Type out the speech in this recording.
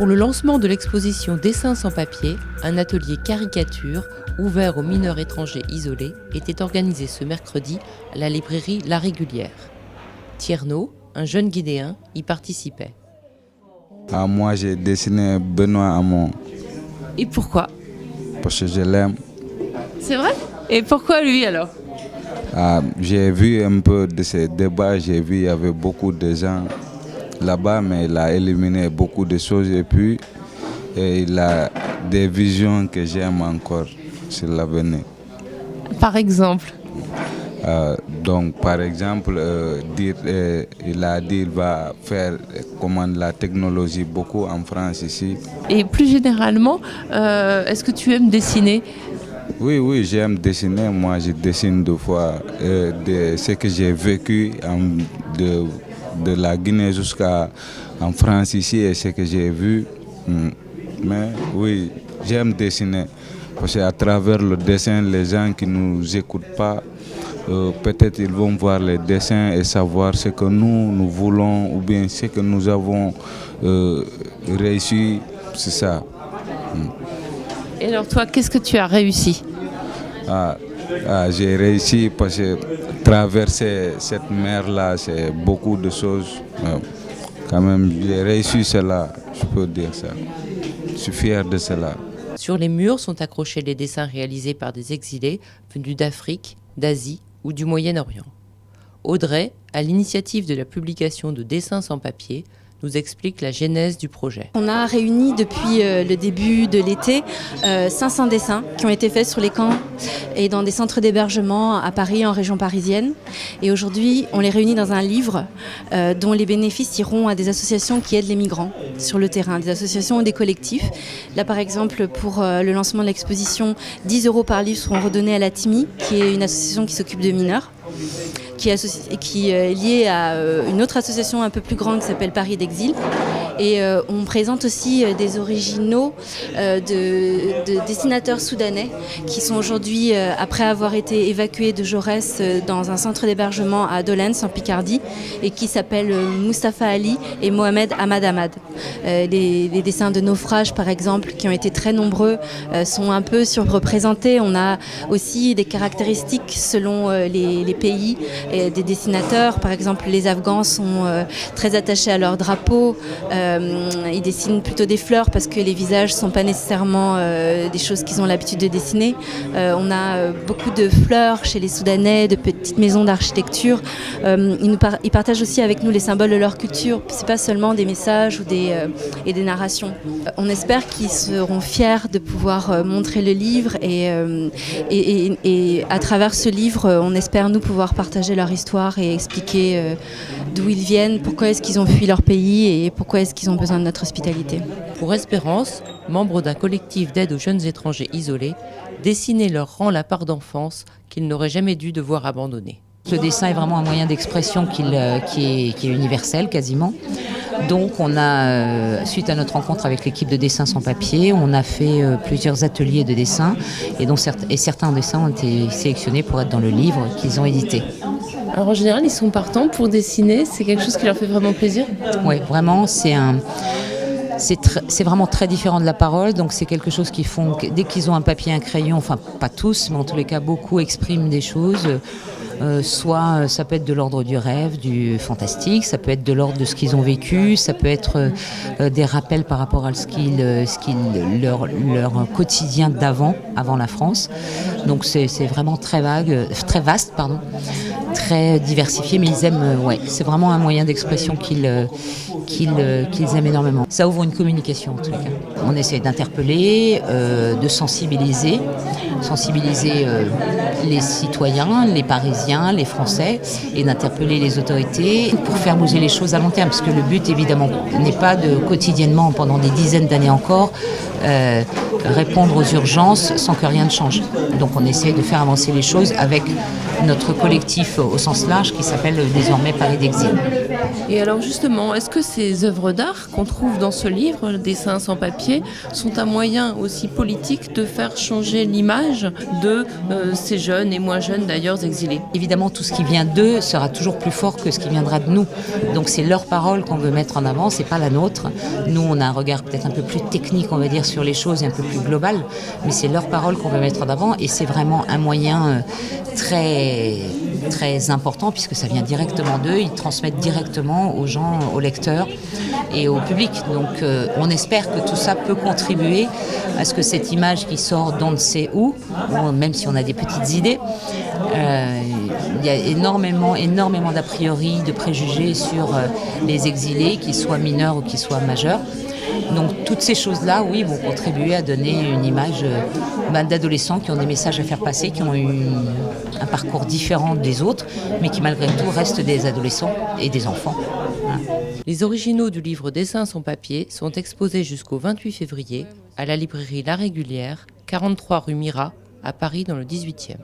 Pour le lancement de l'exposition Dessins sans papier, un atelier caricature ouvert aux mineurs étrangers isolés était organisé ce mercredi à la librairie La Régulière. Tierno, un jeune guinéen, y participait. Moi, j'ai dessiné Benoît Hamon. Et pourquoi ? Parce que je l'aime. C'est vrai ? Et pourquoi lui alors ? J'ai vu un peu de ces débats, j'ai vu qu'il y avait beaucoup de gens là-bas, mais il a éliminé beaucoup de choses et puis il a des visions que j'aime encore sur l'avenir. Par exemple ? Par exemple, il a dit qu'il va faire la technologie beaucoup en France ici. Et plus généralement, est-ce que tu aimes dessiner ? Oui, j'aime dessiner. Moi, je dessine deux fois ce que j'ai vécu de la Guinée jusqu'en France ici et ce que j'ai vu. Mais oui, j'aime dessiner. Parce qu'à travers le dessin, les gens qui ne nous écoutent pas, peut-être ils vont voir les dessins et savoir ce que nous voulons ou bien ce que nous avons réussi. C'est ça. Et alors toi, qu'est-ce que tu as réussi ? J'ai réussi parce que traverser cette mer-là, c'est beaucoup de choses. Quand même, j'ai réussi cela, je peux dire ça. Je suis fier de cela. Sur les murs sont accrochés les dessins réalisés par des exilés venus d'Afrique, d'Asie ou du Moyen-Orient. Audrey, à l'initiative de la publication de Dessins sans papier, nous explique la genèse du projet. On a réuni depuis le début de l'été 500 dessins qui ont été faits sur les camps et dans des centres d'hébergement à Paris, en région parisienne. Et aujourd'hui, on les réunit dans un livre dont les bénéfices iront à des associations qui aident les migrants sur le terrain, des associations ou des collectifs. Là, par exemple, pour le lancement de l'exposition, 10 € par livre seront redonnés à la TIMI, qui est une association qui s'occupe de mineurs, qui est liée à une autre association un peu plus grande qui s'appelle Paris d'Exil. Et on présente aussi des originaux de dessinateurs soudanais qui sont aujourd'hui, après avoir été évacués de Jaurès dans un centre d'hébergement à Dolens en Picardie, et qui s'appellent Mustapha Ali et Mohamed Ahmad Ahmad. Les dessins de naufrage, par exemple, qui ont été très nombreux, sont un peu surreprésentés. On a aussi des caractéristiques selon les pays et des dessinateurs. Par exemple, les Afghans sont très attachés à leur drapeau. Ils dessinent plutôt des fleurs parce que les visages ne sont pas nécessairement des choses qu'ils ont l'habitude de dessiner. On a beaucoup de fleurs chez les Soudanais, de petites maisons d'architecture. Ils partagent aussi avec nous les symboles de leur culture. Ce n'est pas seulement des messages ou et des narrations. On espère qu'ils seront fiers de pouvoir montrer le livre et à travers ce livre, on espère nous pouvoir partager leur histoire et expliquer d'où ils viennent, pourquoi est-ce qu'ils ont fui leur pays et pourquoi est-ce qu'ils ont besoin de notre hospitalité. Pour Espérance, membre d'un collectif d'aide aux jeunes étrangers isolés, dessiner leur rend la part d'enfance qu'ils n'auraient jamais dû devoir abandonner. Le dessin est vraiment un moyen d'expression qui est universel quasiment. Donc on a, suite à notre rencontre avec l'équipe de Dessins sans papier, on a fait plusieurs ateliers de dessin et certains dessins ont été sélectionnés pour être dans le livre qu'ils ont édité. Alors en général, ils sont partants pour dessiner, c'est quelque chose qui leur fait vraiment plaisir ? Oui, vraiment, c'est vraiment très différent de la parole, donc c'est quelque chose qu'ils font dès qu'ils ont un papier, un crayon, enfin pas tous, mais en tous les cas beaucoup expriment des choses. Soit ça peut être de l'ordre du rêve, du fantastique, ça peut être de l'ordre de ce qu'ils ont vécu, ça peut être des rappels par rapport à leur quotidien avant la France. Donc c'est vraiment très vaste, très diversifié, mais ils aiment, c'est vraiment un moyen d'expression qu'ils aiment énormément. Ça ouvre une communication en tous les cas. On essaie d'interpeller, de sensibiliser les citoyens, les Parisiens, les Français, et d'interpeller les autorités pour faire bouger les choses à long terme. Parce que le but, évidemment, n'est pas de quotidiennement, pendant des dizaines d'années encore, répondre aux urgences sans que rien ne change. Donc on essaie de faire avancer les choses avec notre collectif au sens large qui s'appelle désormais Paris d'Exil. Et alors justement, est-ce que ces œuvres d'art qu'on trouve dans ce livre, Dessins sans papier, sont un moyen aussi politique de faire changer l'image de ces jeunes et moins jeunes d'ailleurs exilés? Évidemment, tout ce qui vient d'eux sera toujours plus fort que ce qui viendra de nous. Donc c'est leur parole qu'on veut mettre en avant, c'est pas la nôtre. Nous, on a un regard peut-être un peu plus technique, on va dire, sur les choses et un peu plus global, mais c'est leur parole qu'on veut mettre en avant et c'est vraiment un moyen très important puisque ça vient directement d'eux, ils transmettent directement aux gens, aux lecteurs et au public. Donc on espère que tout ça peut contribuer à ce que cette image qui sort d'on ne sait où, même si on a des petites idées, il y a énormément d'a priori, de préjugés sur les exilés, qu'ils soient mineurs ou qu'ils soient majeurs. Donc toutes ces choses-là, oui, vont contribuer à donner une image d'adolescents qui ont des messages à faire passer, qui ont eu un parcours différent des autres, mais qui malgré tout restent des adolescents et des enfants. Voilà. Les originaux du livre Dessins sans papier sont exposés jusqu'au 28 février à la librairie La Régulière, 43 rue Mira, à Paris dans le 18e.